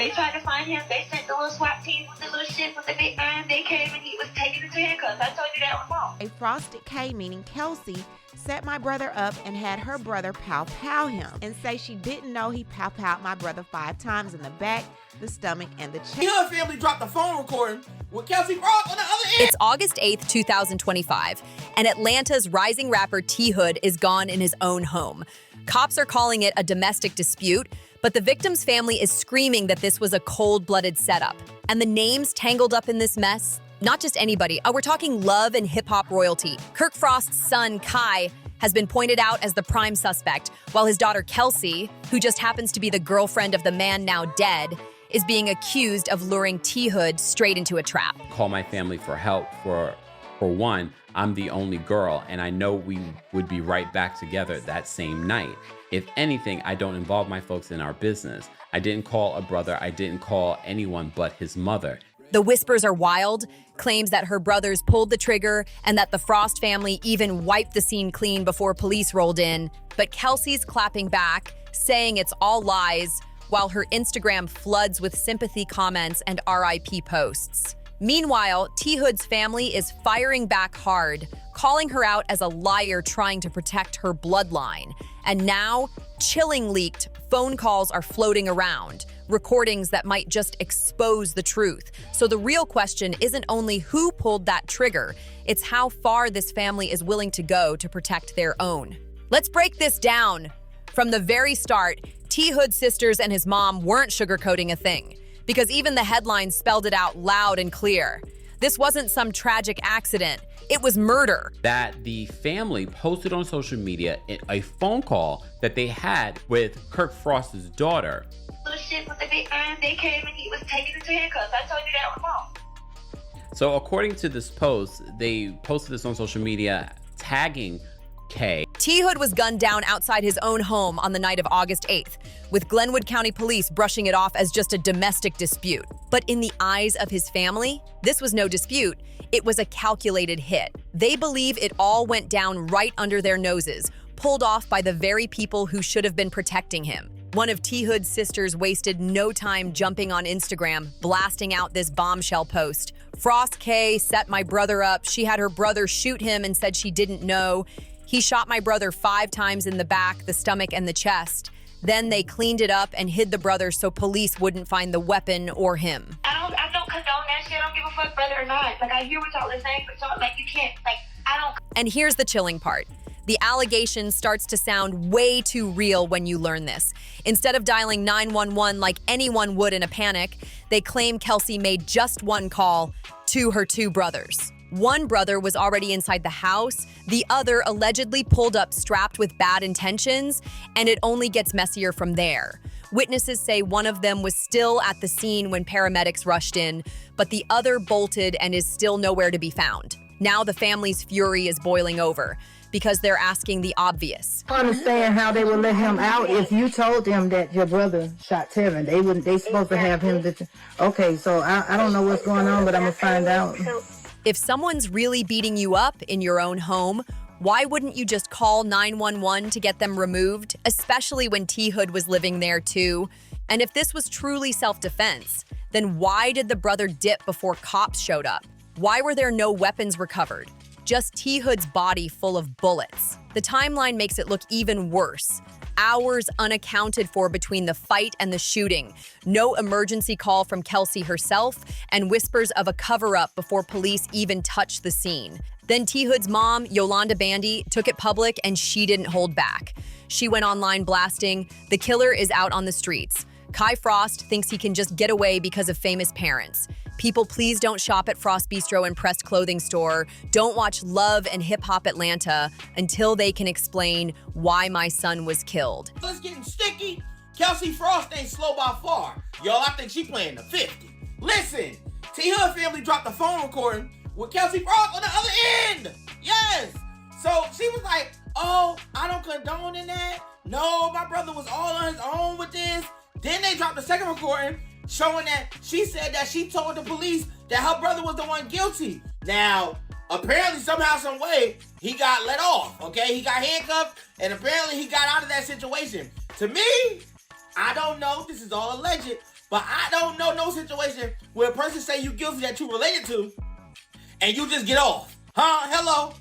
They tried to find him. They sent the little SWAT team with the little shit with the big gun. They came and he was taken into handcuffs. I told you that on the phone. A Frosted K, meaning Kelsey, set my brother up and had her brother pow him and say she didn't know he pow-powed my brother 5 times in the back, the stomach, and the chest. Her family dropped the phone recording with Kirk Frost on the other end. It's August 8th, 2025, and Atlanta's rising rapper T Hood is gone in his own home. Cops are calling it a domestic dispute, but the victim's family is screaming that this was a cold-blooded setup. And the names tangled up in this mess, not just anybody. We're talking love and hip-hop royalty. Kirk Frost's son, Kai, has been pointed out as the prime suspect, while his daughter, Kelsey, who just happens to be the girlfriend of the man now dead, is being accused of luring T Hood straight into a trap. Call my family for help. For one, I'm the only girl, and I know we would be right back together that same night. If anything, I don't involve my folks in our business. I didn't call a brother. I didn't call anyone but his mother. The whispers are wild, claims that her brothers pulled the trigger and that the Frost family even wiped the scene clean before police rolled in. But Kelsey's clapping back, saying it's all lies, while her Instagram floods with sympathy comments and RIP posts. Meanwhile, T Hood's family is firing back hard, calling her out as a liar trying to protect her bloodline. And now, chilling leaked phone calls are floating around, recordings that might just expose the truth. So the real question isn't only who pulled that trigger, it's how far this family is willing to go to protect their own. Let's break this down. From the very start, T Hood's sisters and his mom weren't sugarcoating a thing, because even the headlines spelled it out loud and clear. This wasn't some tragic accident. It was murder. That the family posted on social media a phone call that they had with Kirk Frost's daughter. Little shit with the big gun. They came and he was taken into handcuffs. I told you that on the phone. So according to this post, they posted this on social media tagging K. T Hood was gunned down outside his own home on the night of August 8th, with Glenwood County Police brushing it off as just a domestic dispute. But in the eyes of his family, this was no dispute. It was a calculated hit. They believe it all went down right under their noses, pulled off by the very people who should have been protecting him. One of T Hood's sisters wasted no time jumping on Instagram, blasting out this bombshell post. Frost K set my brother up. She had her brother shoot him and said she didn't know. He shot my brother 5 times in the back, the stomach, and the chest. Then they cleaned it up and hid the brother so police wouldn't find the weapon or him. I don't condone that shit. I don't give a fuck whether or not. Like, I hear what y'all are saying, but y'all, like, you can't, like, I don't. And here's the chilling part. The allegation starts to sound way too real when you learn this. Instead of dialing 911 like anyone would in a panic, they claim Kelsey made just one call to her 2 brothers. One brother was already inside the house, the other allegedly pulled up strapped with bad intentions, and it only gets messier from there. Witnesses say one of them was still at the scene when paramedics rushed in, but the other bolted and is still nowhere to be found. Now the family's fury is boiling over, because they're asking the obvious. I understand how they would let him out if you told them that your brother shot Tevin. They supposed to have him. Okay, so I don't know what's going on, but I'm gonna find out. If someone's really beating you up in your own home, why wouldn't you just call 911 to get them removed, especially when T Hood was living there too? And if this was truly self-defense, then why did the brother dip before cops showed up? Why were there no weapons recovered? Just T Hood's body full of bullets. The timeline makes it look even worse. Hours unaccounted for between the fight and the shooting. No emergency call from Kelsey herself, and whispers of a cover-up before police even touched the scene. Then T Hood's mom, Yolanda Bandy, took it public and she didn't hold back. She went online blasting, "The killer is out on the streets. Kai Frost thinks he can just get away because of famous parents. People, please don't shop at Frost Bistro and Pressed Clothing Store. Don't watch Love and Hip Hop Atlanta until they can explain why my son was killed." It's getting sticky. Kelsey Frost ain't slow by far. Y'all, I think she playing the 50. Listen, T Hood family dropped the phone recording with Kelsey Frost on the other end. Yes. So she was like, "Oh, I don't condone in that. No, my brother was all on his own with this." Then they dropped the second recording showing that she said that she told the police that her brother was the one guilty. Now, apparently somehow, some way, he got let off, okay? He got handcuffed, and apparently he got out of that situation. To me, I don't know, this is all alleged, but I don't know no situation where a person say you guilty that you related to, and you just get off. Huh?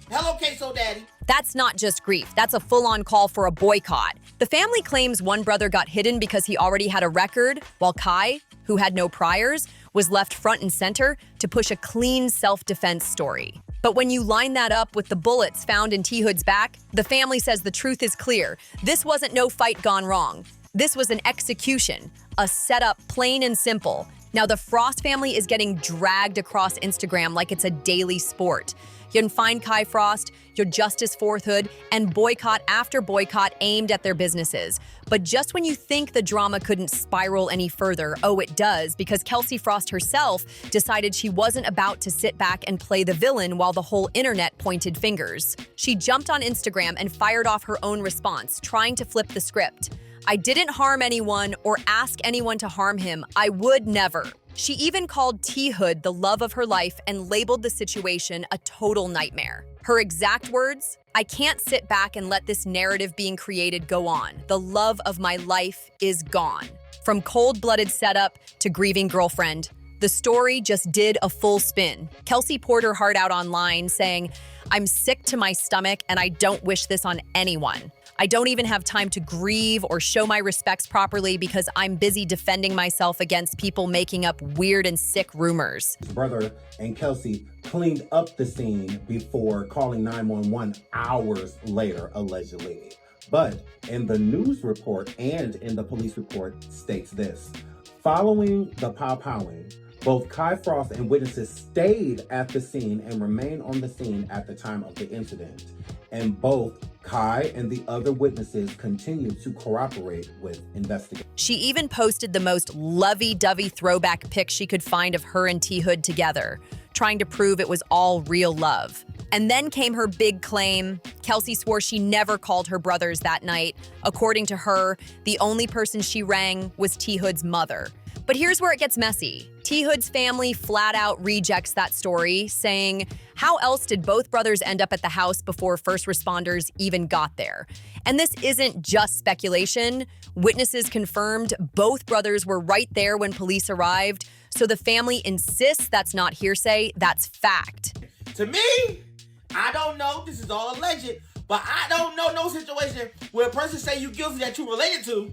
Hello, queso daddy. That's not just grief. That's a full-on call for a boycott. The family claims one brother got hidden because he already had a record, while Kai, who had no priors, was left front and center to push a clean self-defense story. But when you line that up with the bullets found in T. Hood's back, the family says the truth is clear. This wasn't no fight gone wrong. This was an execution, a setup plain and simple. Now the Frost family is getting dragged across Instagram like it's a daily sport. You can find Kai Frost, your Justice Fourth Hood, and boycott after boycott aimed at their businesses. But just when you think the drama couldn't spiral any further, oh, it does, because Kelsey Frost herself decided she wasn't about to sit back and play the villain while the whole internet pointed fingers. She jumped on Instagram and fired off her own response, trying to flip the script. I didn't harm anyone or ask anyone to harm him. I would never. She even called T. Hood the love of her life and labeled the situation a total nightmare. Her exact words, I can't sit back and let this narrative being created go on. The love of my life is gone. From cold-blooded setup to grieving girlfriend, the story just did a full spin. Kelsey poured her heart out online saying, I'm sick to my stomach and I don't wish this on anyone. I don't even have time to grieve or show my respects properly because I'm busy defending myself against people making up weird and sick rumors. Brother and Kelsey cleaned up the scene before calling 911 hours later, allegedly. But in the news report and in the police report states this: following the pow-powing, both Kai Frost and witnesses stayed at the scene and remained on the scene at the time of the incident. And both Kai and the other witnesses continued to cooperate with investigators. She even posted the most lovey-dovey throwback pic she could find of her and T. Hood together, trying to prove it was all real love. And then came her big claim. Kelsey swore she never called her brothers that night. According to her, the only person she rang was T. Hood's mother. But here's where it gets messy. T. Hood's family flat out rejects that story, saying, how else did both brothers end up at the house before first responders even got there? And this isn't just speculation. Witnesses confirmed both brothers were right there when police arrived, so the family insists that's not hearsay, that's fact. To me, I don't know, this is all alleged, but I don't know no situation where a person say you guilty that you related to,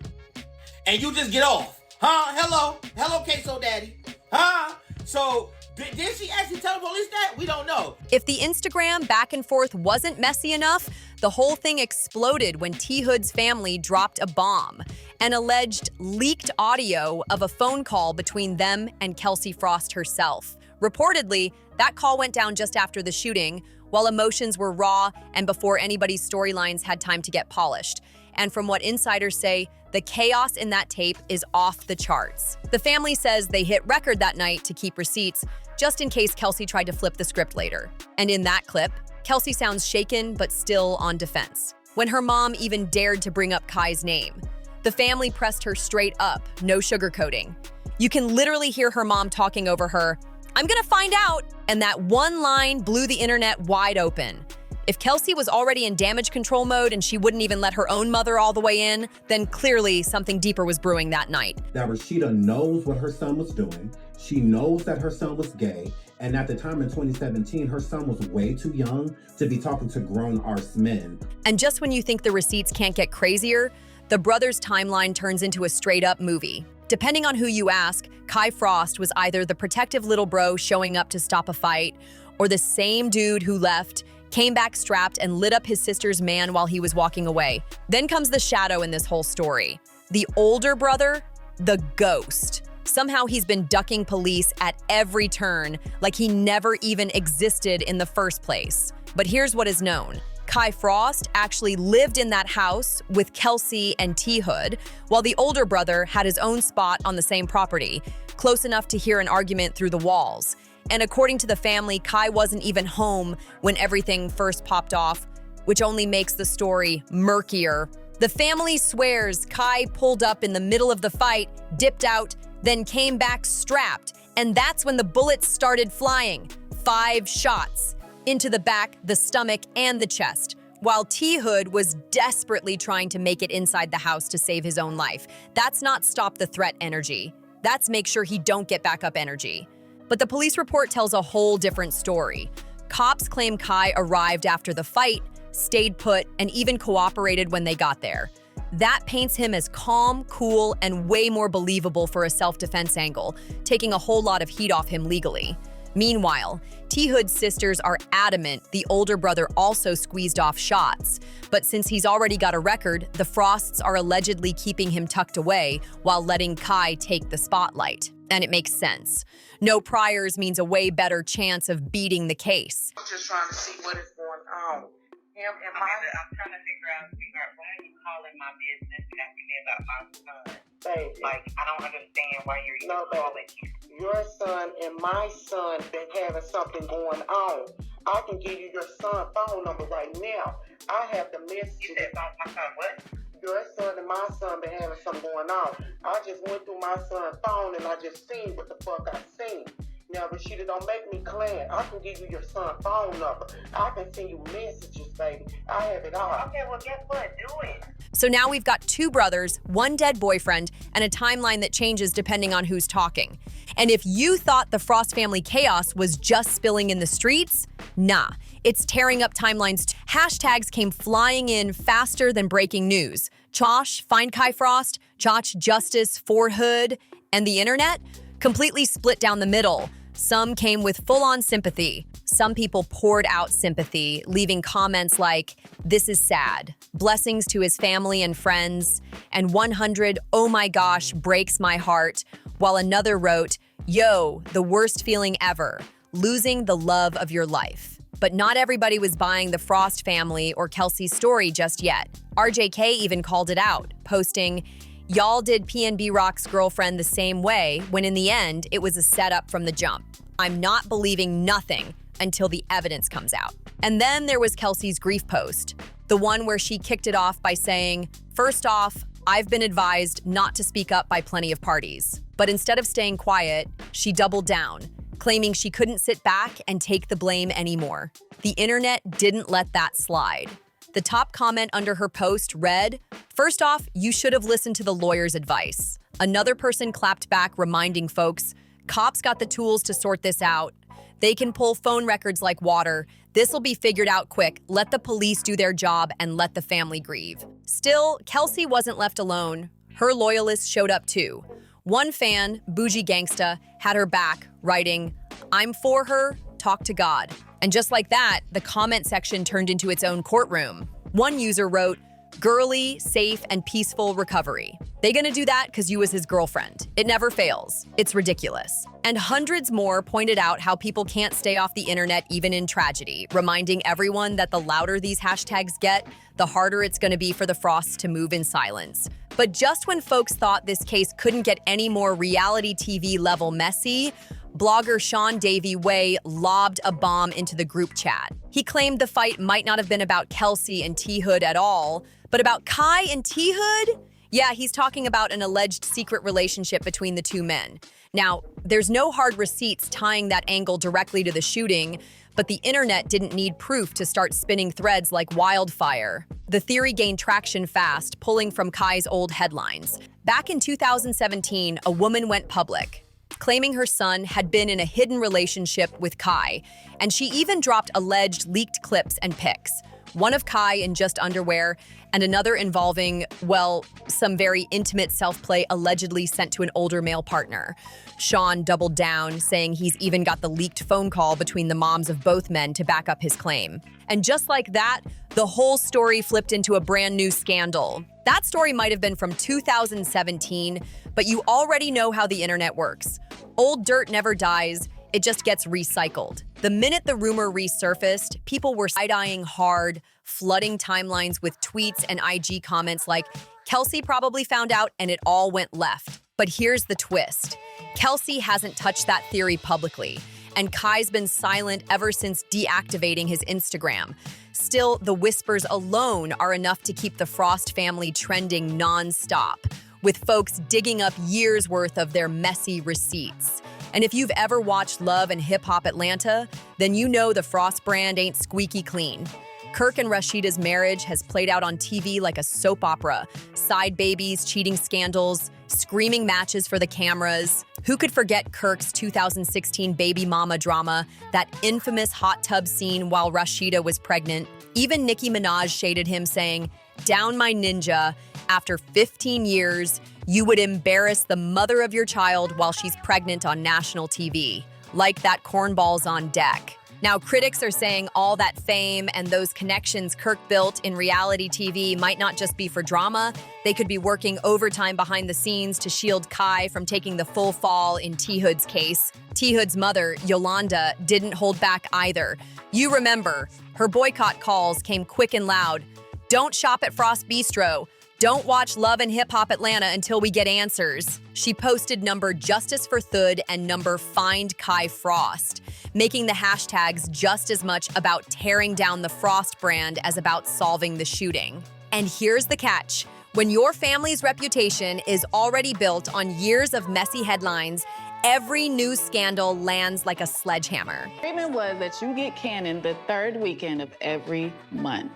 and you just get off. Huh? Hello, queso daddy. Huh? So, did she actually tell the police that? We don't know. If the Instagram back and forth wasn't messy enough, the whole thing exploded when T. Hood's family dropped a bomb, an alleged leaked audio of a phone call between them and Kelsey Frost herself. Reportedly, that call went down just after the shooting, while emotions were raw and before anybody's storylines had time to get polished. And from what insiders say, the chaos in that tape is off the charts. The family says they hit record that night to keep receipts, just in case Kelsey tried to flip the script later. And in that clip, Kelsey sounds shaken but still on defense, when her mom even dared to bring up Kai's name. The family pressed her straight up, no sugarcoating. You can literally hear her mom talking over her, I'm gonna find out, and that one line blew the internet wide open. If Kelsey was already in damage control mode and she wouldn't even let her own mother all the way in, then clearly something deeper was brewing that night. That Rashida knows what her son was doing. She knows that her son was gay. And at the time in 2017, her son was way too young to be talking to grown arse men. And just when you think the receipts can't get crazier, the brothers' timeline turns into a straight-up movie. Depending on who you ask, Kai Frost was either the protective little bro showing up to stop a fight, or the same dude who left, came back strapped and lit up his sister's man while he was walking away. Then comes the shadow in this whole story. The older brother, the ghost. Somehow he's been ducking police at every turn, like he never even existed in the first place. But here's what is known. Kai Frost actually lived in that house with Kelsey and T. Hood, while the older brother had his own spot on the same property, close enough to hear an argument through the walls. And according to the family, Kai wasn't even home when everything first popped off, which only makes the story murkier. The family swears Kai pulled up in the middle of the fight, dipped out, then came back strapped, and that's when the bullets started flying. 5 shots into the back, the stomach, and the chest, while T. Hood was desperately trying to make it inside the house to save his own life. That's not stop the threat energy. That's make sure he don't get back up energy. But the police report tells a whole different story. Cops claim Kai arrived after the fight, stayed put, and even cooperated when they got there. That paints him as calm, cool, and way more believable for a self-defense angle, taking a whole lot of heat off him legally. Meanwhile, T. Hood's sisters are adamant the older brother also squeezed off shots. But since he's already got a record, the Frosts are allegedly keeping him tucked away while letting Kai take the spotlight. And it makes sense. No priors means a way better chance of beating the case. I'm just trying to see what is going on. I'm trying to figure out why are you calling my business asking me about my son? Baby. Like, I don't understand why you're even calling him. Your son and my son been having something going on. I can give you your son's phone number right now. I have the message. You said about my son, what? Your son and my son been having something going on. I just went through my son's phone and I just seen what the fuck I seen. Now, Rashida, don't make me clan. I can give you your son's phone number. I can send you messages, baby. I have it all. Okay, well, guess what? Do it. So now we've got two brothers, one dead boyfriend, and a timeline that changes depending on who's talking. And if you thought the Frost family chaos was just spilling in the streets, nah, it's tearing up timelines. Hashtags came flying in faster than breaking news. Chosh, find Kai Frost, Choch justice for Hood, and the internet completely split down the middle. Some came with full-on sympathy. Some people poured out sympathy, leaving comments like, "This is sad. Blessings to his family and friends." And 100, "Oh my gosh, breaks my heart." While another wrote, "Yo, the worst feeling ever. Losing the love of your life." But not everybody was buying the Frost family or Kelsey's story just yet. RJK even called it out, posting, "Y'all did PNB Rock's girlfriend the same way, when in the end, it was a setup from the jump. I'm not believing nothing until the evidence comes out." And then there was Kelsey's grief post, the one where she kicked it off by saying, "First off, I've been advised not to speak up by plenty of parties." But instead of staying quiet, she doubled down, claiming she couldn't sit back and take the blame anymore. The internet didn't let that slide. The top comment under her post read, "First off, you should have listened to the lawyer's advice." Another person clapped back, reminding folks, "Cops got the tools to sort this out. They can pull phone records like water. This'll be figured out quick. Let the police do their job and let the family grieve." Still, Kelsey wasn't left alone. Her loyalists showed up too. One fan, Bougie Gangsta, had her back, writing, "I'm for her, talk to God." And just like that, the comment section turned into its own courtroom. One user wrote, "Girly, safe, and peaceful recovery." They gonna do that because you was his girlfriend. It never fails. It's ridiculous. And hundreds more pointed out how people can't stay off the internet even in tragedy, reminding everyone that the louder these hashtags get, the harder it's gonna be for the Frosts to move in silence. But just when folks thought this case couldn't get any more reality TV level messy, blogger Sean Davey Way lobbed a bomb into the group chat. He claimed the fight might not have been about Kelsey and T. Hood at all, but about Kai and T. Hood? Yeah, he's talking about an alleged secret relationship between the two men. Now, there's no hard receipts tying that angle directly to the shooting, but the internet didn't need proof to start spinning threads like wildfire. The theory gained traction fast, pulling from Kai's old headlines. Back in 2017, a woman went public, claiming her son had been in a hidden relationship with Kai, and she even dropped alleged leaked clips and pics. One of Kai in just underwear, and another involving, well, some very intimate self-play allegedly sent to an older male partner. Sean doubled down, saying he's even got the leaked phone call between the moms of both men to back up his claim. And just like that, the whole story flipped into a brand new scandal. That story might have been from 2017, but you already know how the internet works. Old dirt never dies, it just gets recycled. The minute the rumor resurfaced, people were side-eyeing hard, flooding timelines with tweets and IG comments like, "Kelsey probably found out and it all went left." But here's the twist. Kelsey hasn't touched that theory publicly, and Kai's been silent ever since deactivating his Instagram. Still, the whispers alone are enough to keep the Frost family trending non-stop, with folks digging up years' worth of their messy receipts. And if you've ever watched Love and Hip Hop Atlanta, then you know the Frost brand ain't squeaky clean. Kirk and Rashida's marriage has played out on TV like a soap opera. Side babies, cheating scandals, screaming matches for the cameras. Who could forget Kirk's 2016 baby mama drama, that infamous hot tub scene while Rashida was pregnant? Even Nicki Minaj shaded him, saying, "Down my ninja, after 15 years, you would embarrass the mother of your child while she's pregnant on national TV. Like that cornballs on deck." Now, critics are saying all that fame and those connections Kirk built in reality TV might not just be for drama. They could be working overtime behind the scenes to shield Kai from taking the full fall in T. Hood's case. T. Hood's mother, Yolanda, didn't hold back either. You remember, her boycott calls came quick and loud. "Don't shop at Frost Bistro. Don't watch Love and Hip Hop Atlanta until we get answers." She posted number Justice for Thud and number Find Kai Frost, making the hashtags just as much about tearing down the Frost brand as about solving the shooting. And here's the catch. When your family's reputation is already built on years of messy headlines, every news scandal lands like a sledgehammer. Agreement was that you get Cannon the third weekend of every month.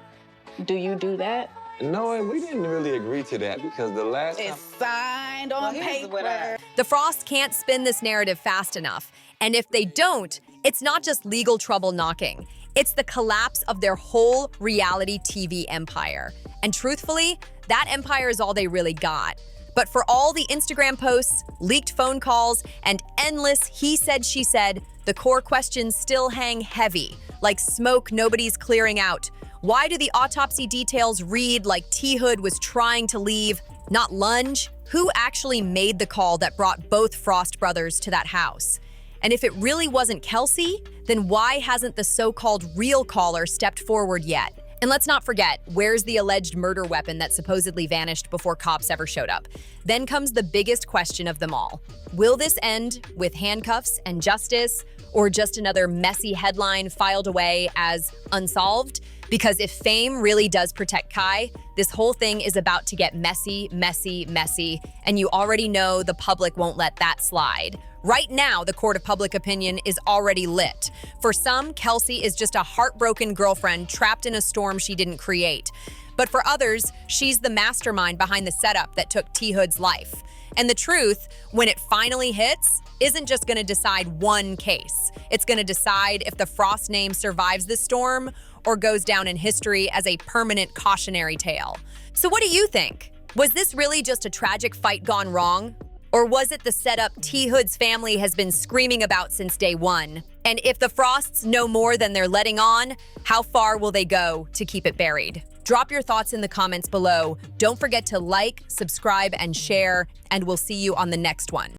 Do you do that? No, and we didn't really agree to that because the last time... It's signed on paper. The Frosts can't spin this narrative fast enough. And if they don't, it's not just legal trouble knocking. It's the collapse of their whole reality TV empire. And truthfully, that empire is all they really got. But for all the Instagram posts, leaked phone calls, and endless he said, she said, the core questions still hang heavy, like smoke nobody's clearing out. Why do the autopsy details read like T. Hood was trying to leave, not lunge? Who actually made the call that brought both Frost brothers to that house? And if it really wasn't Kelsey, then why hasn't the so-called real caller stepped forward yet? And let's not forget, where's the alleged murder weapon that supposedly vanished before cops ever showed up? Then comes the biggest question of them all. Will this end with handcuffs and justice, or just another messy headline filed away as unsolved? Because if fame really does protect Kai, this whole thing is about to get messy, messy, messy, and you already know the public won't let that slide. Right now, the court of public opinion is already lit. For some, Kelsey is just a heartbroken girlfriend trapped in a storm she didn't create. But for others, she's the mastermind behind the setup that took T. Hood's life. And the truth, when it finally hits, isn't just gonna decide one case. It's gonna decide if the Frost name survives the storm or goes down in history as a permanent cautionary tale. So what do you think? Was this really just a tragic fight gone wrong? Or was it the setup T. Hood's family has been screaming about since day one? And if the Frosts know more than they're letting on, how far will they go to keep it buried? Drop your thoughts in the comments below. Don't forget to like, subscribe, and share, and we'll see you on the next one.